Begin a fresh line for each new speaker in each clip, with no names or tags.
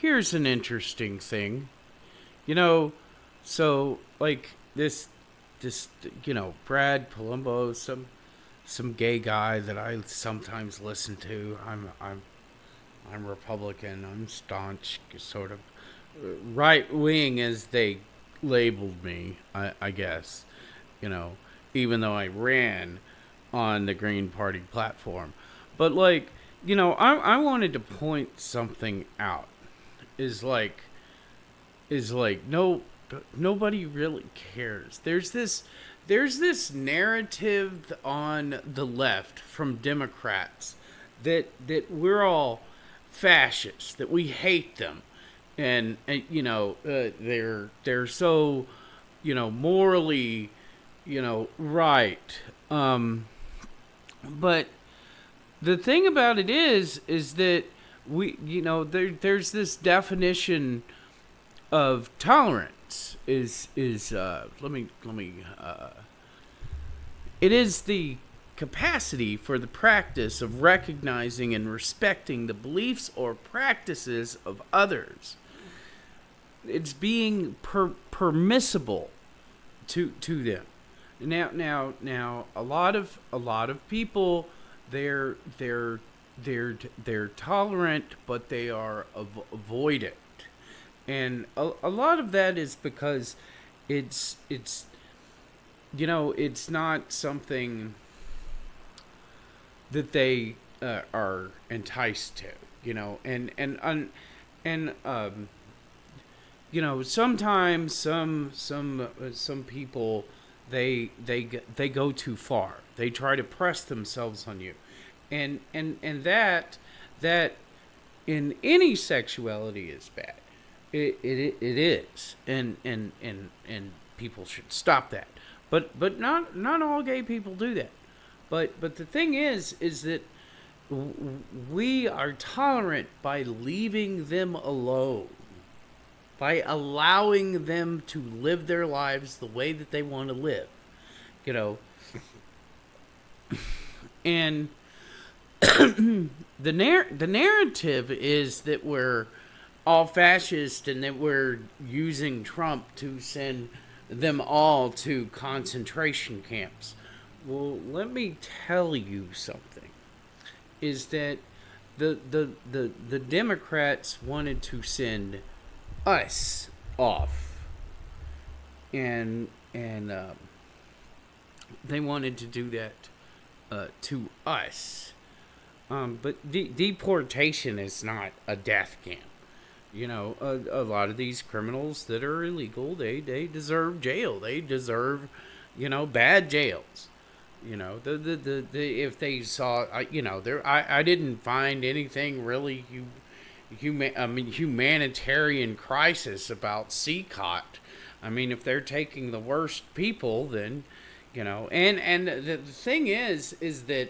here's an interesting thing. You know, so like this Brad Palumbo, some gay guy that I sometimes listen to. I'm Republican. I'm staunch, sort of right wing as they labeled me. I guess, you know, even though I ran on the Green Party platform, but like, I wanted to point something out. Is like is like no nobody really cares. There's this narrative on the left from Democrats that we're all fascists, that we hate them, and they're so morally right. But the thing about it is that there's this definition of tolerance is it is the capacity for the practice of recognizing and respecting the beliefs or practices of others. It's being permissible to them. Now, a lot of people, they're tolerant, but they are avoidant, and a lot of that is because it's not something that they are enticed to, and sometimes some people, they go too far. They try to press themselves on you, and that in any sexuality is bad. It is, and people should stop that. But not all gay people do that. But the thing is that we are tolerant by leaving them alone, by allowing them to live their lives the way that they want to live, you know. And the narrative is that we're all fascist and that we're using Trump to send them all to concentration camps. Well, let me tell you something. Is that the Democrats wanted to send us off, and they wanted to do that to us. But deportation is not a death camp. A lot of these criminals that are illegal, they deserve jail. They deserve, bad jails. If they saw, I didn't find anything really humanitarian crisis about Seacott. I mean, if they're taking the worst people, then, and the thing is that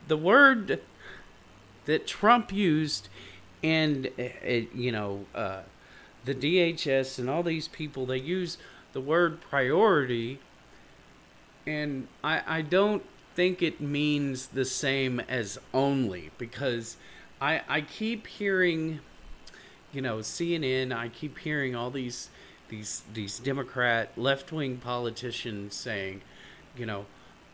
the word that Trump used, and the DHS and all these people, they use the word priority, and I don't think it means the same as only, because I keep hearing, CNN. I keep hearing all these Democrat left-wing politicians saying,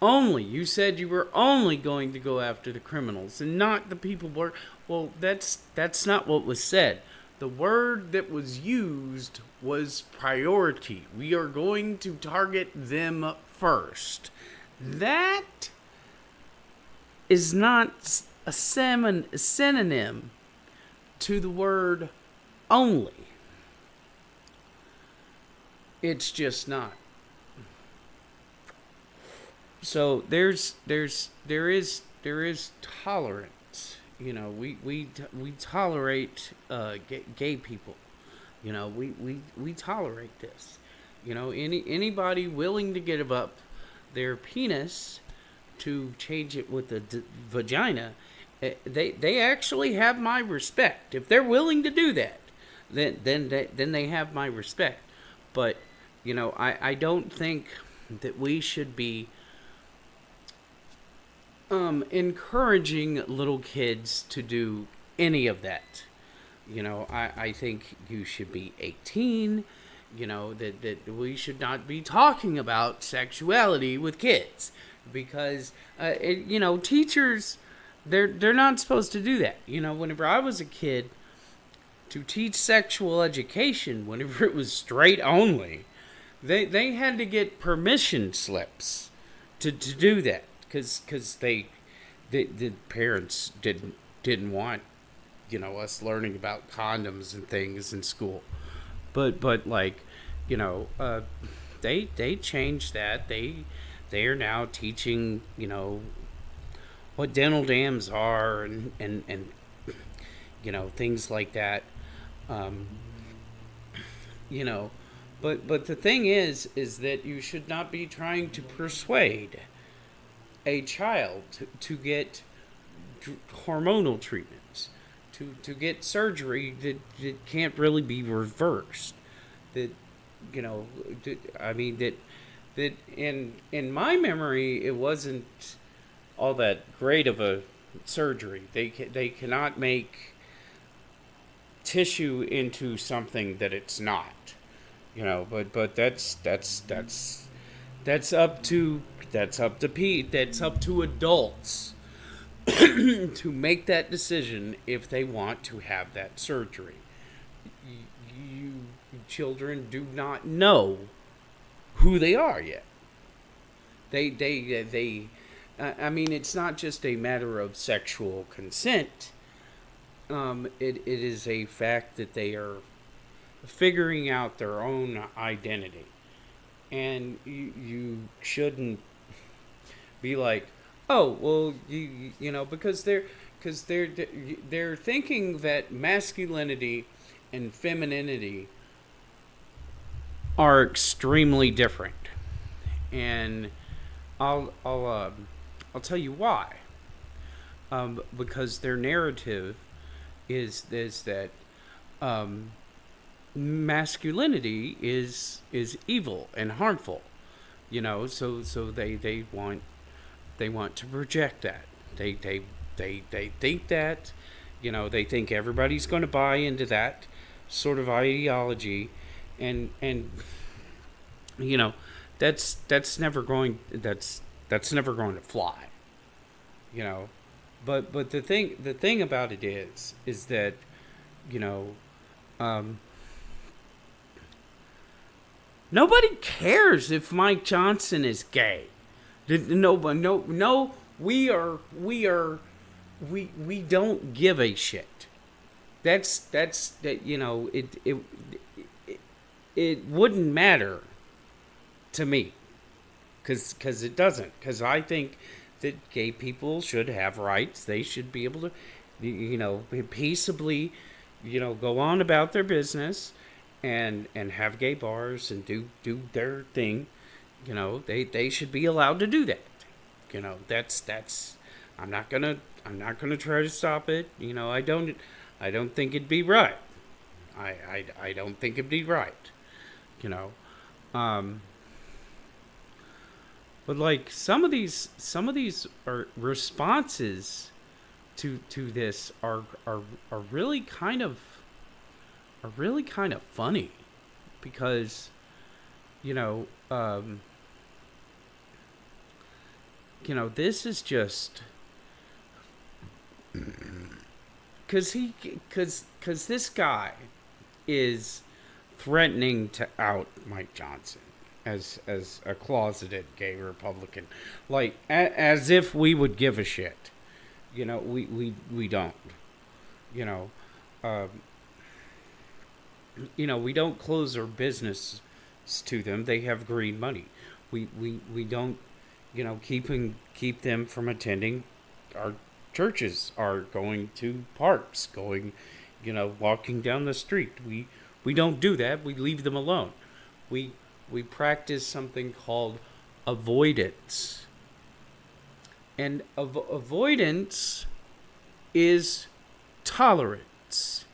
only, you said you were only going to go after the criminals and not the people were. Well, that's not what was said. The word that was used was priority. We are going to target them first. That is not a synonym to the word only. It's just not. So there is tolerance. We tolerate gay people. We tolerate this. Anybody willing to give up their penis to change it with a vagina, they actually have my respect. If they're willing to do that, then they have my respect. But I don't think that we should be encouraging little kids to do any of that. I think you should be 18. That we should not be talking about sexuality with kids because, teachers, they're not supposed to do that. Whenever I was a kid, to teach sexual education, whenever it was straight only, they had to get permission slips to do that because the parents didn't want us learning about condoms and things in school. But like, they changed that. They are now teaching what dental dams are and things like that. Um, you know, but the thing is that you should not be trying to persuade a child to get hormonal treatments, to get surgery that can't really be reversed. That I mean that in my memory it wasn't all that great of a surgery. They cannot make tissue into something that it's not. But that's up to that's up to adults to make that decision if they want to have that surgery. You children do not know who they are yet. They I mean, it's not just a matter of sexual consent. It is a fact that they are figuring out their own identity, and you shouldn't be like, oh well, because they're thinking that masculinity and femininity are extremely different, and I'll tell you why. Because their narrative is that masculinity is evil and harmful. So they want to project that. They think that, they think everybody's going to buy into that sort of ideology, and that's never going to fly. you know but the thing about it is that you know um nobody cares if Mike Johnson is gay. No, we don't give a shit. That's that it wouldn't matter to me, because it doesn't, because I think that gay people should have rights. They should be able to peaceably go on about their business and have gay bars and do their thing. They should be allowed to do that. That's I'm not gonna try to stop it. I don't think it'd be right. I don't think it'd be right. you know um but like some of these are responses to this are really kind of funny, because you know um this is just because this guy is threatening to out Mike Johnson as a closeted gay Republican, like as if we would give a shit. We don't. You know, um, we don't close our business to them. They have green money. We don't keep them from attending our churches, are going to parks, going walking down the street. We don't do that. We leave them alone. We practice something called avoidance. And avoidance is tolerance.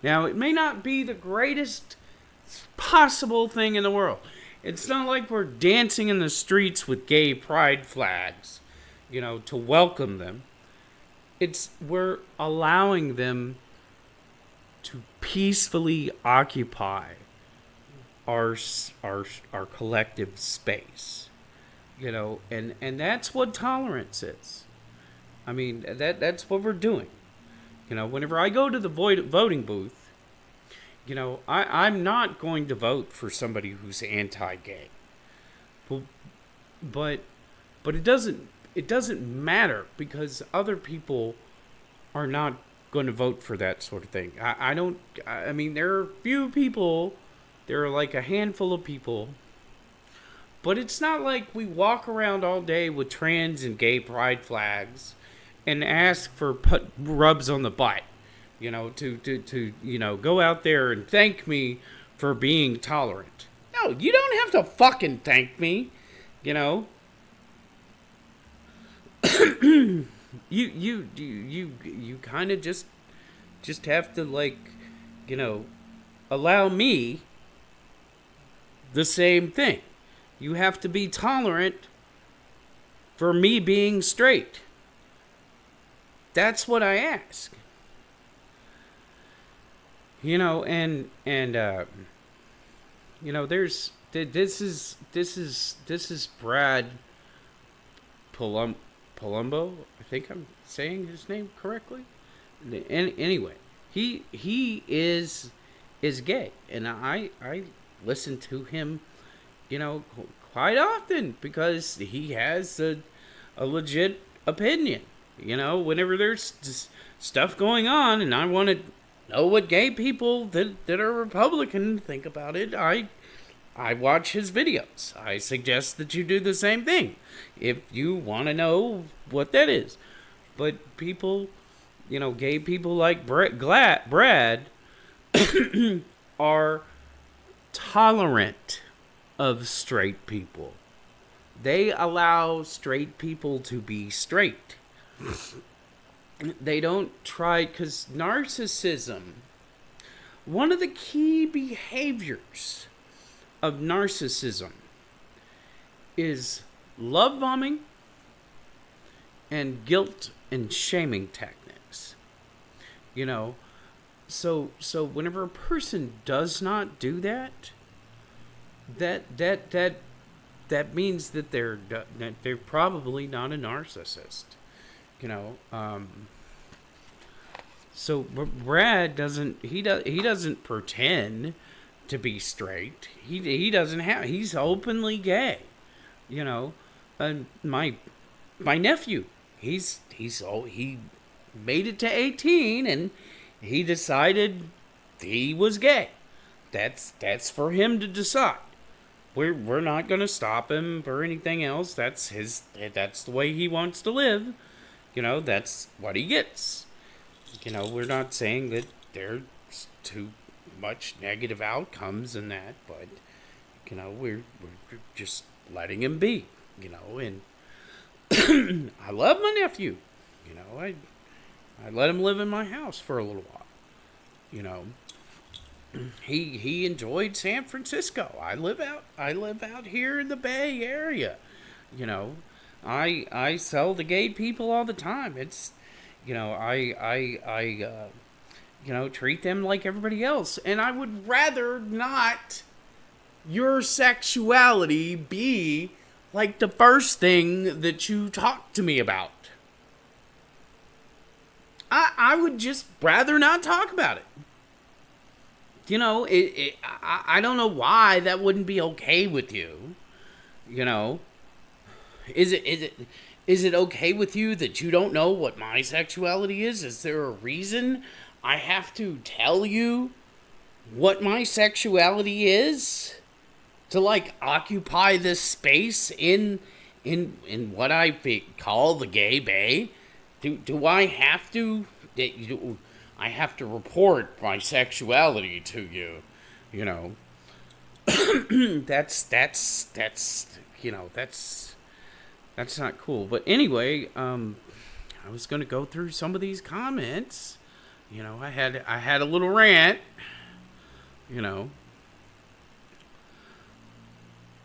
Now, it may not be the greatest possible thing in the world. It's not like we're dancing in the streets with gay pride flags, to welcome them. We're allowing them peacefully occupy our collective space, and that's what tolerance is. I mean, that's what we're doing. Whenever I go to the voting booth, I'm not going to vote for somebody who's anti-gay. But but it doesn't matter, because other people are not going to vote for that sort of thing. I don't. I mean, there are few people. There are like a handful of people. But it's not like we walk around all day with trans and gay pride flags and ask for rubs on the butt, to go out there and thank me for being tolerant. No, you don't have to fucking thank me, you know. You kind of just have to, like, allow me the same thing. You have to be tolerant for me being straight. That's what I ask. And there's this is Brad Palumbo. I think I'm saying his name correctly. Anyway, he is gay, and I listen to him, quite often, because he has a legit opinion. Whenever there's just stuff going on, and I want to know what gay people that are Republican think about it, I watch his videos. I suggest that you do the same thing if you want to know what that is. But people, gay people like Brad are tolerant of straight people. They allow straight people to be straight. They don't try, because narcissism, one of the key behaviors of narcissism is love bombing and guilt and shaming techniques. So whenever a person does not do that, that means that they're probably not a narcissist. So Brad doesn't pretend to be straight. He's openly gay. And my nephew, he made it to 18 and he decided he was gay. That's for him to decide. We're not going to stop him or anything else. That's the way he wants to live. That's what he gets. We're not saying that there's too much negative outcomes in that, but we're just letting him be. And I love my nephew. I let him live in my house for a little while. He enjoyed San Francisco. I live out here in the Bay Area. I sell to gay people all the time. It's I treat them like everybody else, and I would rather not your sexuality be like the first thing that you talk to me about. I would just rather not talk about it. I don't know why that wouldn't be okay with you. Is it okay with you that you don't know what my sexuality is? Is there a reason I have to tell you what my sexuality is to, like, occupy this space in what I call the gay bay? Do I have to? I have to report my sexuality to you. That's not cool. But anyway, I was gonna go through some of these comments. I had a little rant.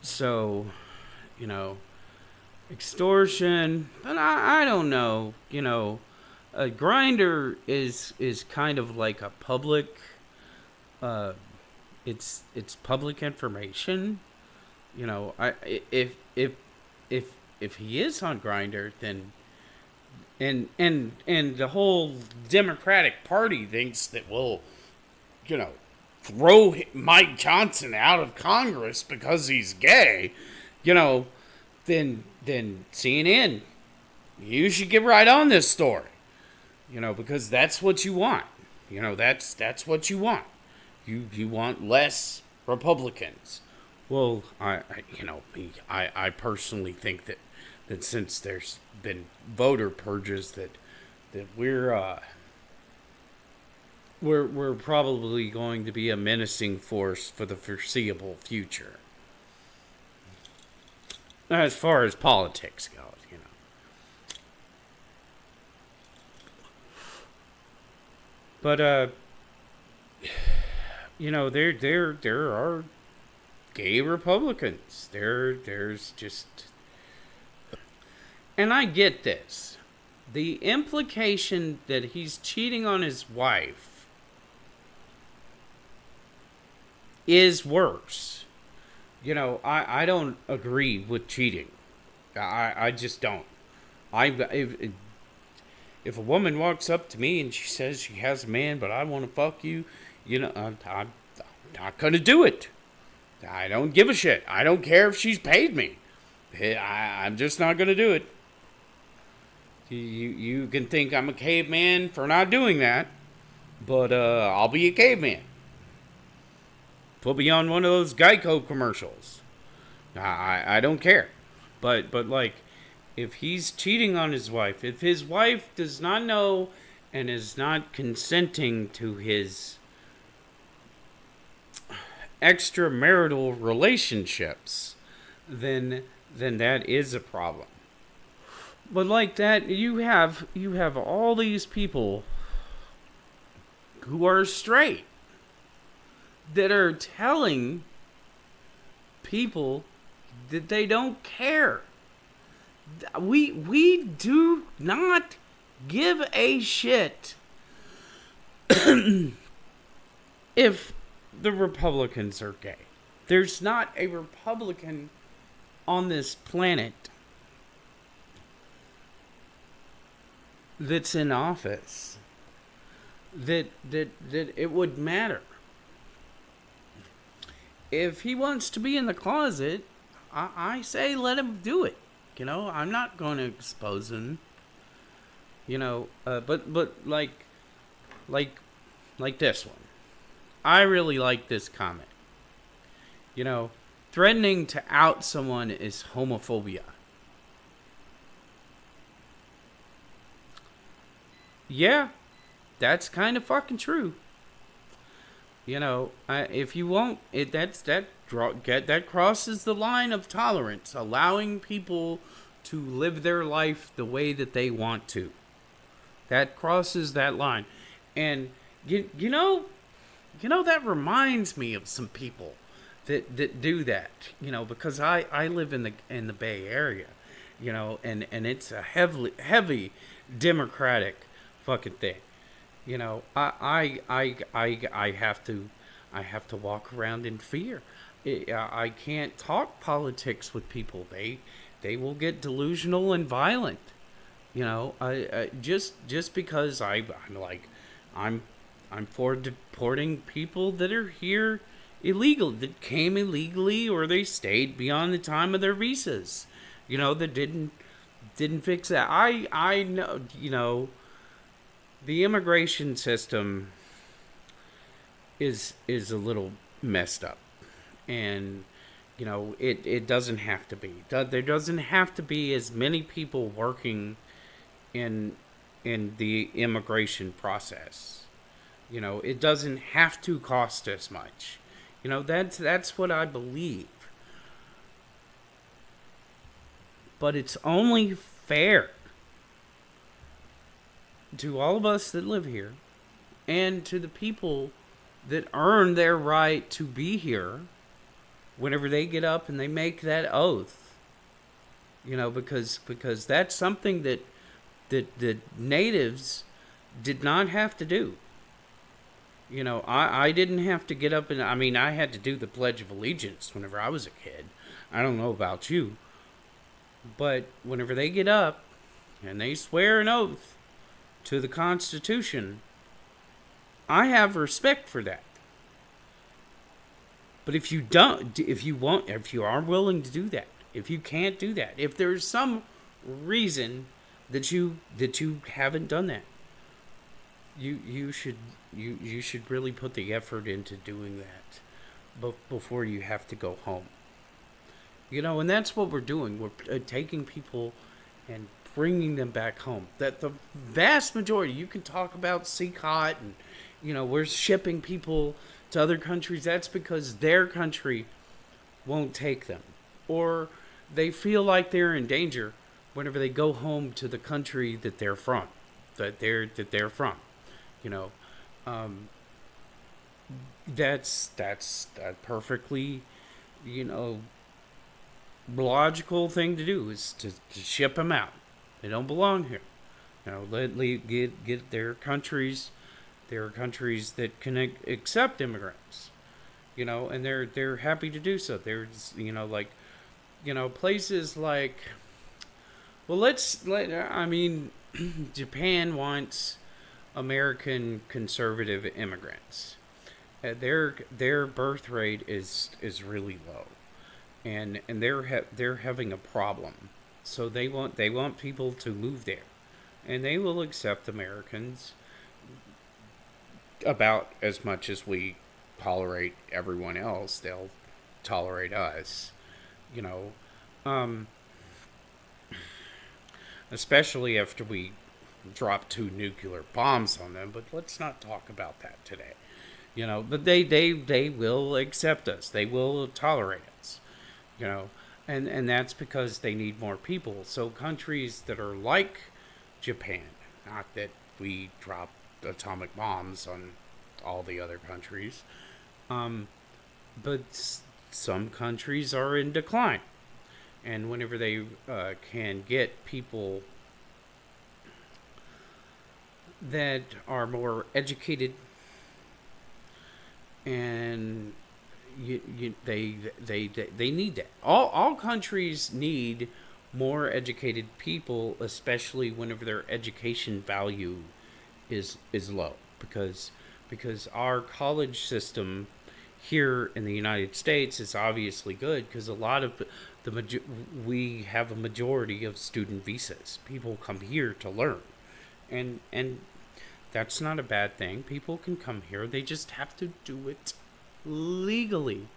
So, extortion. But I don't know. Grindr is kind of like a public. Uh, it's public information. You know, if if he is on Grindr, then and the whole Democratic Party thinks that we'll, you know, throw Mike Johnson out of Congress because he's gay, you know, then CNN, you should get right on this story, you know, because that's what you want. You know, that's what you want. You want less Republicans. Well, I personally think that since there's been voter purges, that we're probably going to be a menacing force for the foreseeable future. As far as politics goes, you know. But you know, there are gay Republicans. There's just, and I get this. The implication that he's cheating on his wife is worse. You know, I don't agree with cheating. I just don't. If a woman walks up to me and she says she has a man, but I want to fuck you, you know, I'm not going to do it. I don't give a shit. I don't care if she's paid me. I'm just not going to do it. You can think I'm a caveman for not doing that, but I'll be a caveman. Put me on one of those Geico commercials. I don't care. But like, if he's cheating on his wife, if his wife does not know and is not consenting to his extramarital relationships, then that is a problem. But like that, you have all these people who are straight that are telling people that they don't care. We do not give a shit if the Republicans are gay. There's not a Republican on this planet that's in office that it would matter. If he wants to be in the closet, I say let him do it. You know, I'm not going to expose him. You know, but like this one. I really like this comment. You know, threatening to out someone is homophobia. Yeah, that's kind of fucking true. You know, if you won't, that crosses the line of tolerance, allowing people to live their life the way that they want to. That crosses that line, and you know that reminds me of some people that do that. You know, because I live in the Bay Area, you know, and it's a heavy Democratic fucking thing. You know, I have to walk around in fear. I can't talk politics with people. They will get delusional and violent. You know, I just because I'm for deporting people that are here illegal, that came illegally, or they stayed beyond the time of their visas. You know, that didn't fix that. I know, you know, the immigration system is a little messed up, and you know it doesn't have to be. There doesn't have to be as many people working in the immigration process. You know, it doesn't have to cost as much. You know, that's what I believe. But it's only fair to all of us that live here and to the people that earn their right to be here whenever they get up and they make that oath. You know, because that's something that natives did not have to do. I didn't have to get up and, I mean, I had to do the Pledge of Allegiance whenever I was a kid. I don't know about you, but whenever they get up and they swear an oath to the Constitution, I have respect for that. But if you don't, if you are willing to do that, if you can't do that, if there's some reason that you haven't done that, you should you should really put the effort into doing that before you have to go home. And that's what we're doing. We're taking people and bringing them back home. That the vast majority, you can talk about CCOT and, we're shipping people to other countries. That's because their country won't take them. Or they feel like they're in danger whenever they go home to the country that they're from. That they're from. You know, um, that's a perfectly, you know, logical thing to do is to ship them out. They don't belong here. Get their countries. There are countries that can accept immigrants. And they're happy to do so. There's like places like, well, I mean, Japan wants American conservative immigrants. Their birth rate is really low, and they're having a problem. So they want people to move there, and they will accept Americans about as much as we tolerate everyone else. They'll tolerate us, you know, um, especially after we drop 2 nuclear bombs on them. But let's not talk about that today. But they will accept us. They will tolerate us. You know, and that's because they need more people. So countries that are like Japan, not that we drop atomic bombs on all the other countries, but some countries are in decline. And whenever they can get people that are more educated and they need that. All countries need more educated people, especially whenever their education value is low, because our college system here in the United States is obviously good because a lot of we have a majority of student visas. People come here to learn, and that's not a bad thing. People can come here. They just have to do it legally.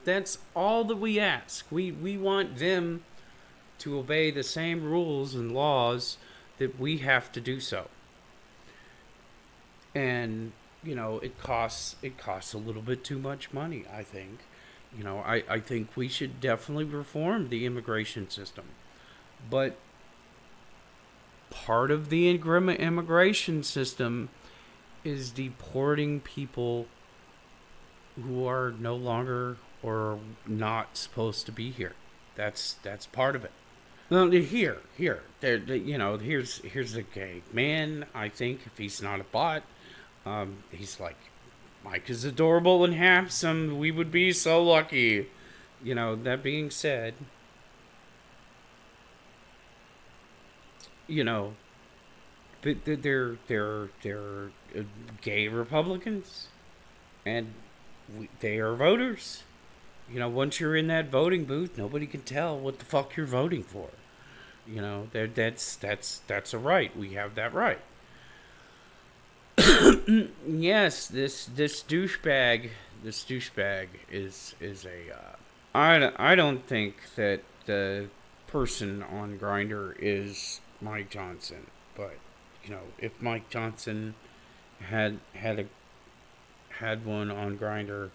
That's all that we ask. We want them to obey the same rules and laws that we have to do so. And it costs a little bit too much money, I think. I think we should definitely reform the immigration system. But part of the immigration system is deporting people who are no longer or not supposed to be here. That's part of it. Well, here's a gay man. I think if he's not a bot, he's like, Mike is adorable and handsome. We would be so lucky. That being said, you know, but they're gay Republicans, and they are voters. Once you're in that voting booth, nobody can tell what the fuck you're voting for. That's a right. We have that right. Yes, this douchebag, is a. I don't think that the person on Grindr is Mike Johnson, but if Mike Johnson had one on Grindr,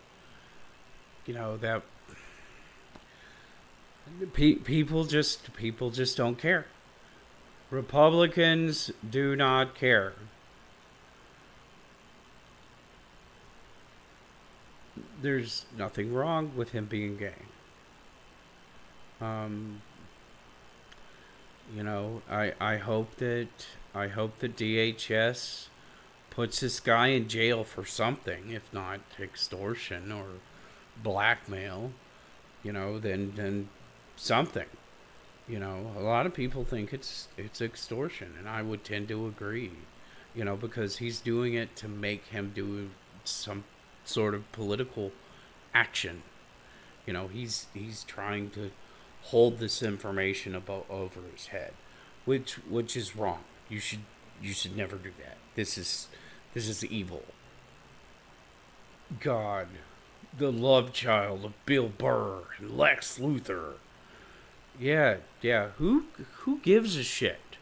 that people just don't care. Republicans do not care. There's nothing wrong with him being gay. Um, I hope that DHS puts this guy in jail for something, if not extortion or blackmail. Then something. A lot of people think it's extortion, and I would tend to agree. Because he's doing it to make him do some sort of political action. He's trying to hold this information about over his head, which is wrong. You should never do that. This is evil. God, the love child of Bill Burr and Lex Luthor. Yeah, yeah. Who gives a shit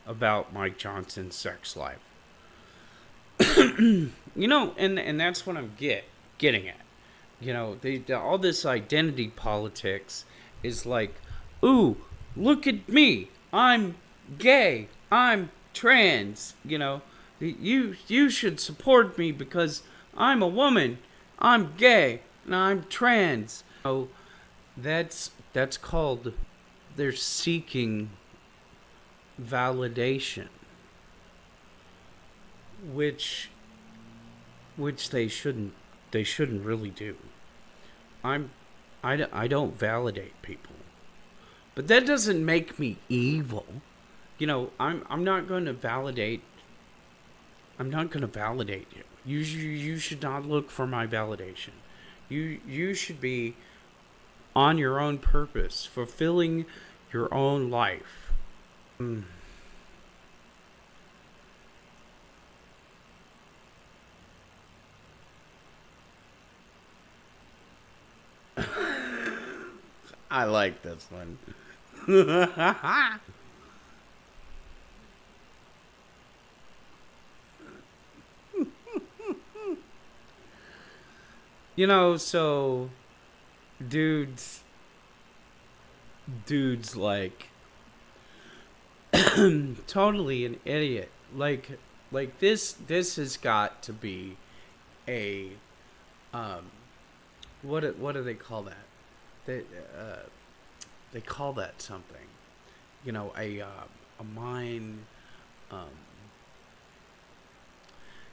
about Mike Johnson's sex life? And that's what I'm getting at. All this identity politics is like, ooh, look at me, I'm gay, I'm trans. You should support me because I'm a woman, I'm gay, and I'm trans. That's called, they're seeking validation, which they shouldn't really do. I don't validate people, but that doesn't make me evil. I'm not going to validate. I'm not going to validate you. You should not look for my validation. You should be on your own purpose, fulfilling your own life. I like this one. So dudes like totally an idiot. Like this has got to be a what do they call that? They they call that something. A mind. Um,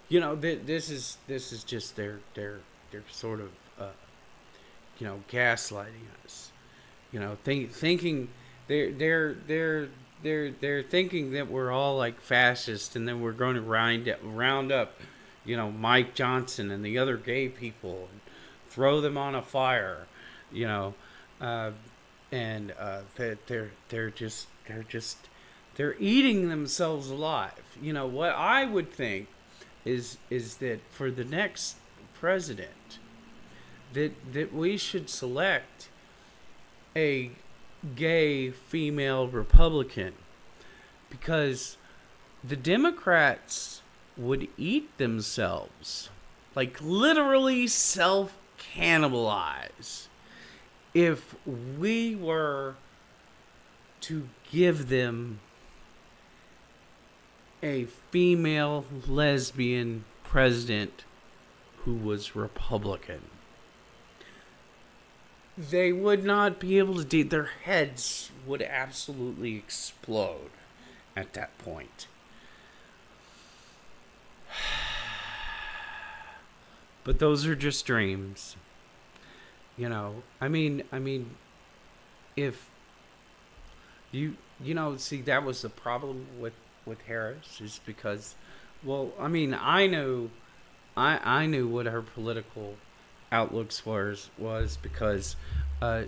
this is just their sort of gaslighting us. Thinking they're thinking that we're all like fascists, and then we're going to round up, Mike Johnson and the other gay people and throw them on a fire, you know, uh, and they're eating themselves alive. What I would think is that for the next president, that we should select a gay female Republican, because the Democrats would eat themselves, like literally self cannibalize, if we were to give them a female lesbian president who was Republican. They would not be able to do. Their heads would absolutely explode at that point. But those are just dreams. I mean, if see, that was the problem with Harris, is because, well, I knew what her political outlooks was because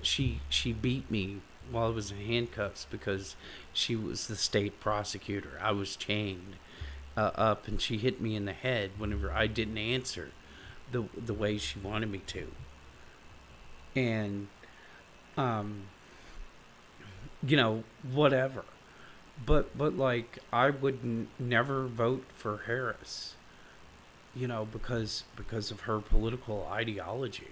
she beat me while I was in handcuffs, because she was the state prosecutor. I was chained up, and she hit me in the head whenever I didn't answer the way she wanted me to. And whatever. But like, I would never vote for Harris, because of her political ideology.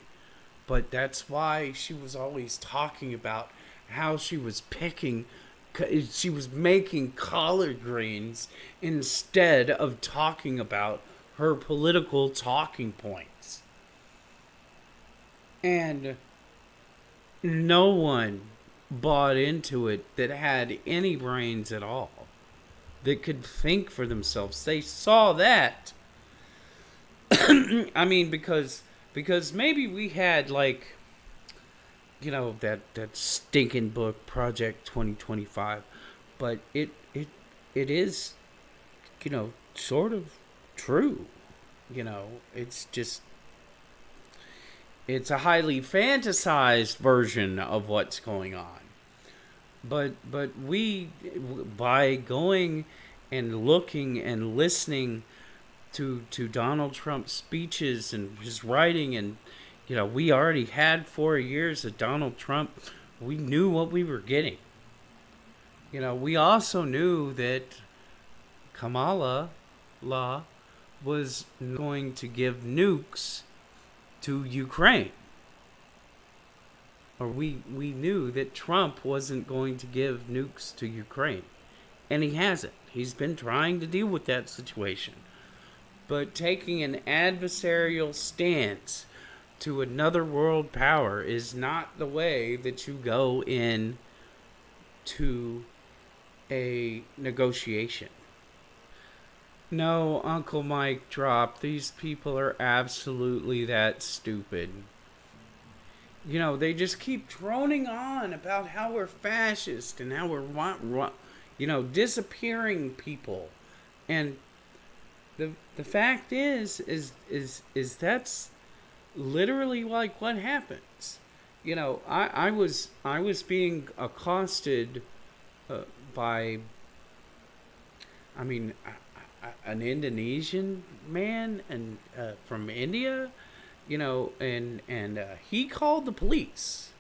But that's why she was always talking about how she was making collard greens instead of talking about her political talking points. And no one bought into it that had any brains at all, that could think for themselves. They saw that. I mean, because maybe we had like, that stinking book Project 2025, but it is, sort of true. It's just, it's a highly fantasized version of what's going on. But we, by going and looking and listening to Donald Trump's speeches and his writing, and we already had 4 years of Donald Trump. We knew what we were getting. We also knew that Kamala La was going to give nukes to Ukraine. Or we knew that Trump wasn't going to give nukes to Ukraine. And he hasn't. He's been trying to deal with that situation. But taking an adversarial stance to another world power is not the way that you go in to a negotiation. No, Uncle Mike dropped. These people are absolutely that stupid. They just keep droning on about how we're fascist and how we're, disappearing people. And the fact is that's literally like what happens. I was being accosted by, I mean, an Indonesian man and from India, and he called the police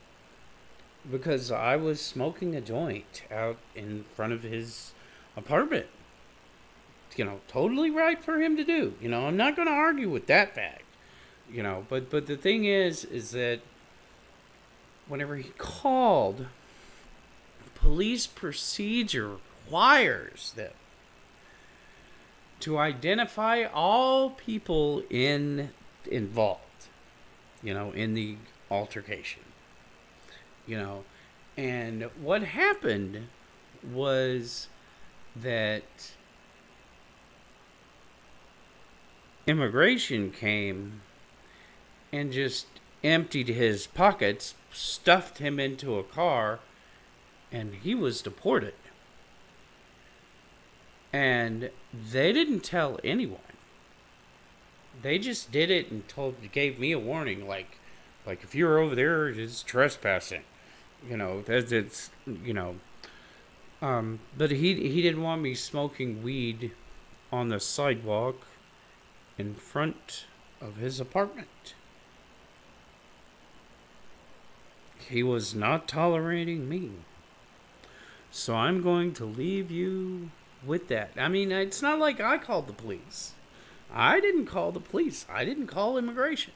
because I was smoking a joint out in front of his apartment. Totally right for him to do. I'm not going to argue with that fact. But the thing is that whenever he called, police procedure requires them to identify all people involved, in the altercation. And what happened was that immigration came and just emptied his pockets, stuffed him into a car, and he was deported. And they didn't tell anyone. They just did it and gave me a warning, like if you're over there, it's trespassing. It's. But he didn't want me smoking weed on the sidewalk in front of his apartment. He was not tolerating me. So I'm going to leave you with that. I mean, it's not like I called the police. I didn't call the police. I didn't call immigration.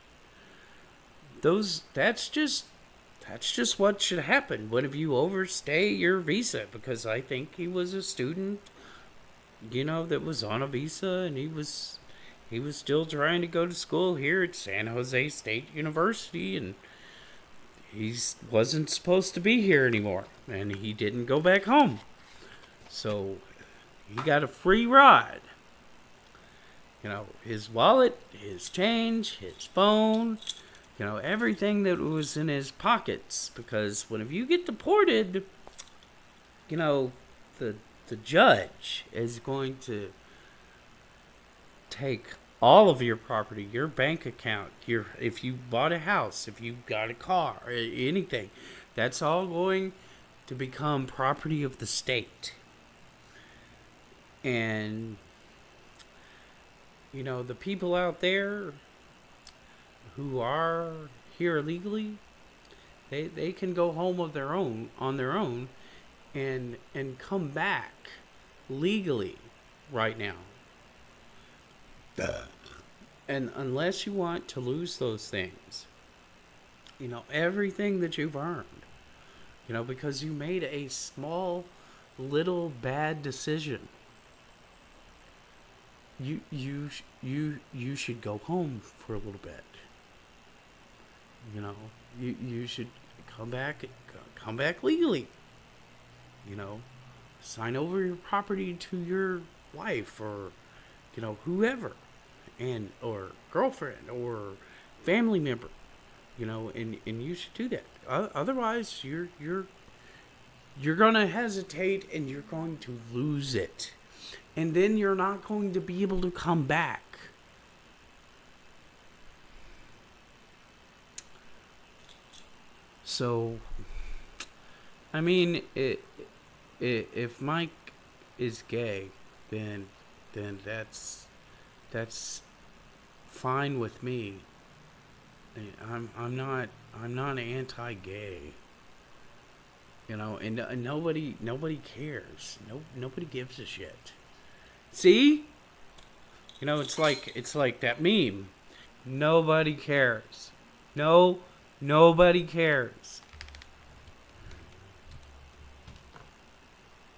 That's just what should happen. What if you overstay your visa? Because I think he was a student, that was on a visa, and he was still trying to go to school here at San Jose State University, and he wasn't supposed to be here anymore, and he didn't go back home. So he got a free ride. His wallet, his change, his phone, everything that was in his pockets. Because whenever you get deported, the judge is going to take all of your property, your bank account, if you bought a house, if you got a car, anything, that's all going to become property of the state. And the people out there who are here illegally, they can go home on their own and come back legally right now. And unless you want to lose those things, everything that you've earned, because you made a small little bad decision, you should go home for a little bit. You should come back come back legally. You know, sign over your property to your wife or, whoever, and or girlfriend or family member. And you should do that. Otherwise, you're gonna hesitate and you're going to lose it, and then you're not going to be able to come back. So, I mean, if Mike is gay, then that's fine with me. I'm not anti-gay. And nobody cares. Nobody gives a shit. See? It's like that meme. Nobody cares. No, nobody cares.